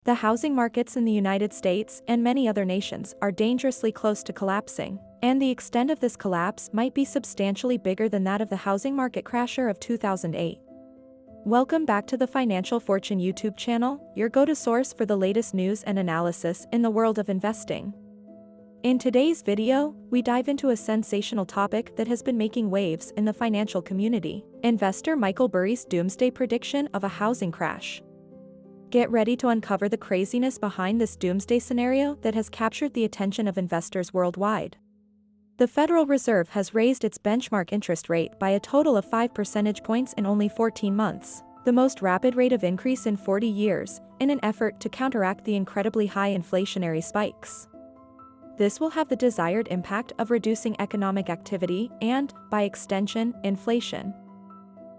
The housing markets in the United States and many other nations are dangerously close to collapsing, and the extent of this collapse might be substantially bigger than that of the housing market crasher of 2008. Welcome back to the Financial Fortune YouTube channel, your go-to source for the latest news and analysis in the world of investing. In today's video, we dive into a sensational topic that has been making waves in the financial community: investor Michael Burry's doomsday prediction of a housing crash. Get ready to uncover the craziness behind this doomsday scenario that has captured the attention of investors worldwide. The Federal Reserve has raised its benchmark interest rate by a total of 5 percentage points in only 14 months, the most rapid rate of increase in 40 years, in an effort to counteract the incredibly high inflationary spikes. This will have the desired impact of reducing economic activity and, by extension, inflation.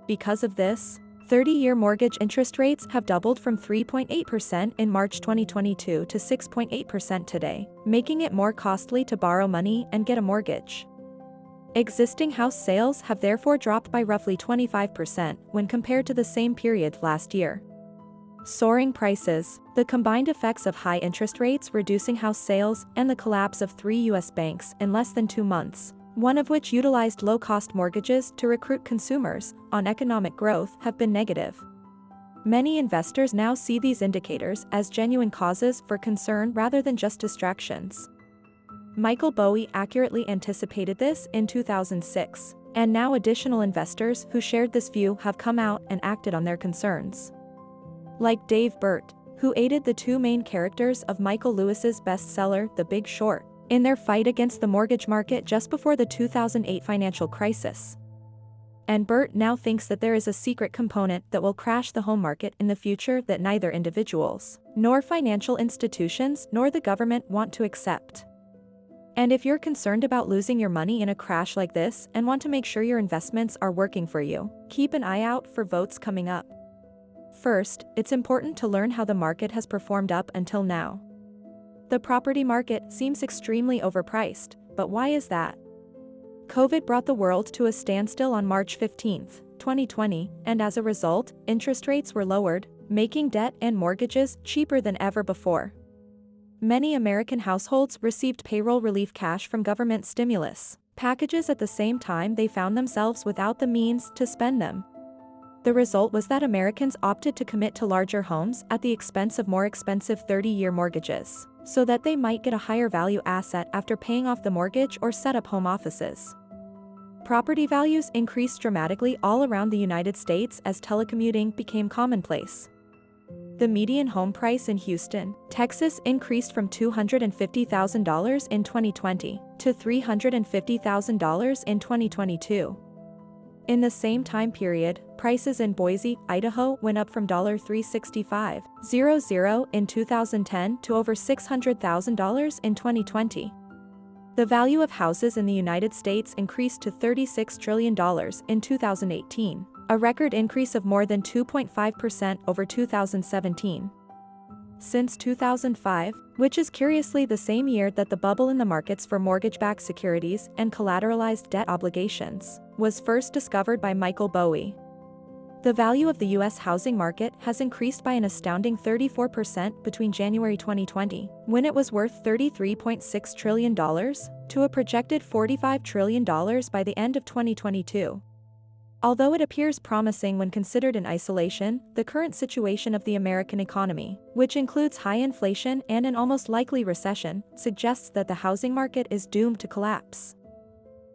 Because of this, 30-year mortgage interest rates have doubled from 3.8% in March 2022 to 6.8% today, making it more costly to borrow money and get a mortgage. Existing house sales have therefore dropped by roughly 25% when compared to the same period last year. Soaring prices, the combined effects of high interest rates reducing house sales, and the collapse of 3 U.S. banks in less than 2 months, one of which utilized low-cost mortgages to recruit consumers on economic growth, have been negative. Many investors now see these indicators as genuine causes for concern rather than just distractions. Michael Burry accurately anticipated this in 2006, and now additional investors who shared this view have come out and acted on their concerns. Like Dave Burt, who aided the two main characters of Michael Lewis's bestseller The Big Short in their fight against the mortgage market just before the 2008 financial crisis. And Burt now thinks that there is a secret component that will crash the home market in the future that neither individuals, nor financial institutions, nor the government want to accept. And if you're concerned about losing your money in a crash like this and want to make sure your investments are working for you, keep an eye out for votes coming up. First, it's important to learn how the market has performed up until now. The property market seems extremely overpriced, but why is that? COVID brought the world to a standstill on March 15, 2020, and as a result, interest rates were lowered, making debt and mortgages cheaper than ever before. Many American households received payroll relief cash from government stimulus packages at the same time they found themselves without the means to spend them. The result was that Americans opted to commit to larger homes at the expense of more expensive 30-year mortgages, so that they might get a higher value asset after paying off the mortgage or set up home offices. Property values increased dramatically all around the United States as telecommuting became commonplace. The median home price in Houston, Texas increased from $250,000 in 2020 to $350,000 in 2022. In the same time period, prices in Boise, Idaho went up from $365,000 in 2010 to over $600,000 in 2020. The value of houses in the United States increased to $36 trillion in 2018, a record increase of more than 2.5% over 2017. Since 2005, which is curiously the same year that the bubble in the markets for mortgage-backed securities and collateralized debt obligations was first discovered by Michael Burry, the value of the U.S. housing market has increased by an astounding 34% between January 2020, when it was worth $33.6 trillion, to a projected $45 trillion by the end of 2022. Although it appears promising when considered in isolation, the current situation of the American economy, which includes high inflation and an almost likely recession, suggests that the housing market is doomed to collapse.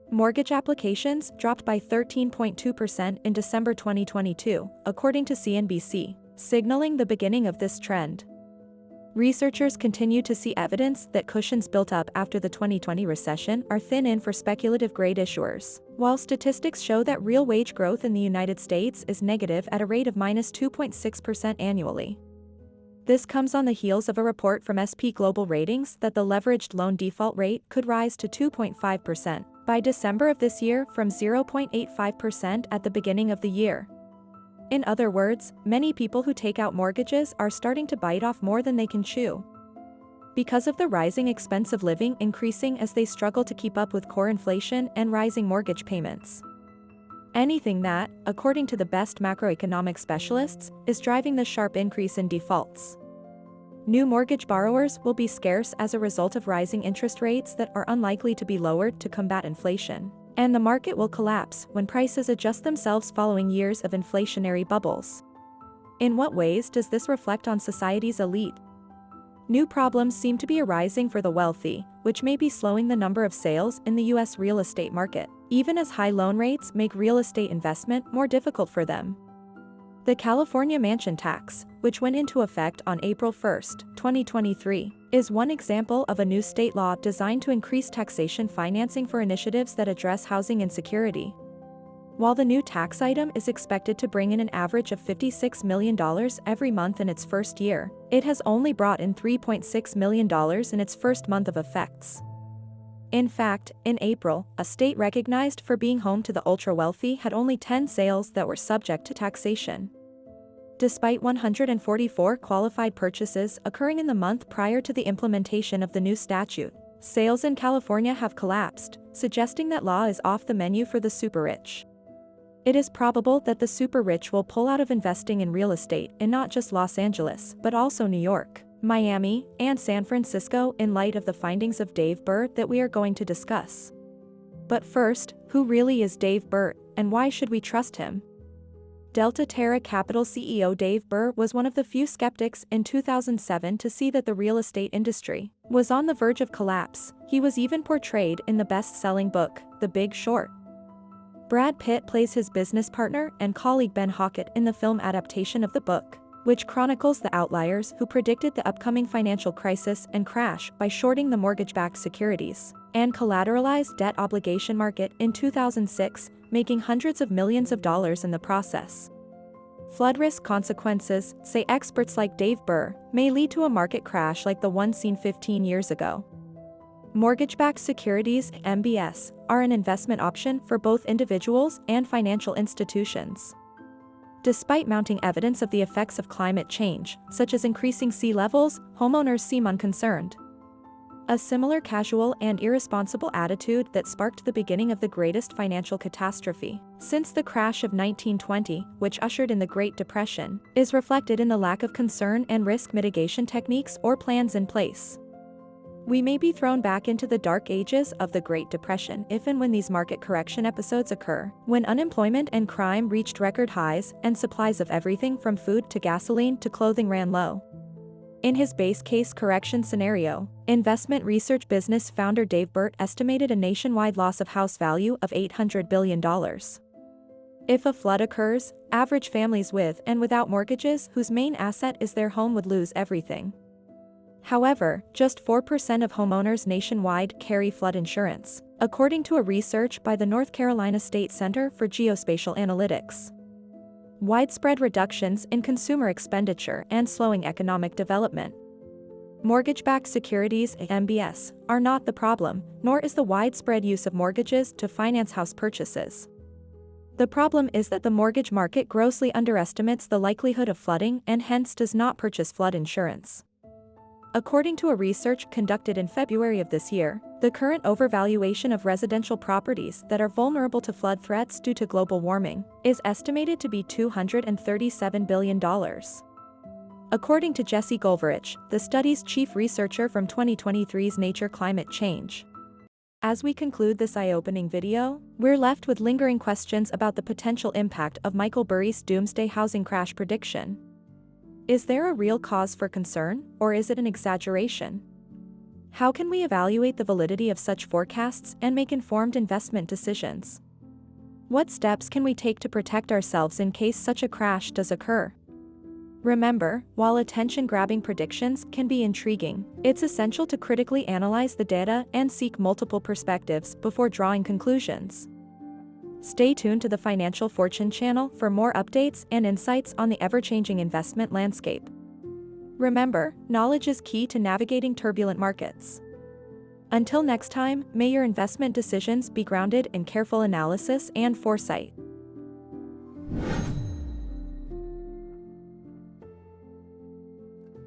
Mortgage applications dropped by 13.2% in December 2022, according to CNBC, signaling the beginning of this trend. Researchers continue to see evidence that cushions built up after the 2020 recession are thin for speculative-grade issuers, while statistics show that real wage growth in the United States is negative at a rate of -2.6% annually. This comes on the heels of a report from S&P Global Ratings that the leveraged loan default rate could rise to 2.5% by December of this year from 0.85% at the beginning of the year. In other words, many people who take out mortgages are starting to bite off more than they can chew. Because of the rising expense of living increasing as they struggle to keep up with core inflation and rising mortgage payments. Anything that, according to the best macroeconomic specialists, is driving the sharp increase in defaults. New mortgage borrowers will be scarce as a result of rising interest rates that are unlikely to be lowered to combat inflation. And the market will collapse when prices adjust themselves following years of inflationary bubbles. In what ways does this reflect on society's elite? New problems seem to be arising for the wealthy, which may be slowing the number of sales in the U.S. real estate market, even as high loan rates make real estate investment more difficult for them. The California Mansion Tax, which went into effect on April 1, 2023, is one example of a new state law designed to increase taxation financing for initiatives that address housing insecurity. While the new tax item is expected to bring in an average of $56 million every month in its first year, it has only brought in $3.6 million in its first month of effects. In fact, in April, a state recognized for being home to the ultra-wealthy had only 10 sales that were subject to taxation. Despite 144 qualified purchases occurring in the month prior to the implementation of the new statute, sales in California have collapsed, suggesting that law is off the menu for the super-rich. It is probable that the super-rich will pull out of investing in real estate in not just Los Angeles, but also New York, Miami, and San Francisco in light of the findings of Dave Burry that we are going to discuss. But first, who really is Dave Burry, and why should we trust him? Delta Terra Capital CEO Dave Burry was one of the few skeptics in 2007 to see that the real estate industry was on the verge of collapse. He was even portrayed in the best-selling book, The Big Short. Brad Pitt plays his business partner and colleague Ben Hockett in the film adaptation of the book, which chronicles the outliers who predicted the upcoming financial crisis and crash by shorting the mortgage-backed securities and collateralized debt obligation market in 2006, making hundreds of millions of dollars in the process. Flood risk consequences, say experts like Dave Burry, may lead to a market crash like the one seen 15 years ago. Mortgage-backed securities, MBS, are an investment option for both individuals and financial institutions. Despite mounting evidence of the effects of climate change, such as increasing sea levels, homeowners seem unconcerned. A similar casual and irresponsible attitude that sparked the beginning of the greatest financial catastrophe since the crash of 1920, which ushered in the Great Depression, is reflected in the lack of concern and risk mitigation techniques or plans in place. We may be thrown back into the dark ages of the Great Depression if and when these market correction episodes occur, when unemployment and crime reached record highs and supplies of everything from food to gasoline to clothing ran low. In his base case correction scenario, investment research business founder Dave Burry estimated a nationwide loss of house value of $800 billion. If a flood occurs, average families with and without mortgages whose main asset is their home would lose everything. However, just 4% of homeowners nationwide carry flood insurance, according to a research by the North Carolina State Center for Geospatial Analytics. Widespread reductions in consumer expenditure and slowing economic development. Mortgage-backed securities, MBS, are not the problem, nor is the widespread use of mortgages to finance house purchases. The problem is that the mortgage market grossly underestimates the likelihood of flooding and hence does not purchase flood insurance. According to a research conducted in February of this year, the current overvaluation of residential properties that are vulnerable to flood threats due to global warming is estimated to be $237 billion. According to Jesse Goldberich, the study's chief researcher from 2023's Nature Climate Change. As we conclude this eye-opening video, we're left with lingering questions about the potential impact of Michael Burry's doomsday housing crash prediction. Is there a real cause for concern, or is it an exaggeration? How can we evaluate the validity of such forecasts and make informed investment decisions? What steps can we take to protect ourselves in case such a crash does occur? Remember, while attention-grabbing predictions can be intriguing, it's essential to critically analyze the data and seek multiple perspectives before drawing conclusions. Stay tuned to the Financial Fortune channel for more updates and insights on the ever-changing investment landscape. Remember, knowledge is key to navigating turbulent markets. Until next time, may your investment decisions be grounded in careful analysis and foresight.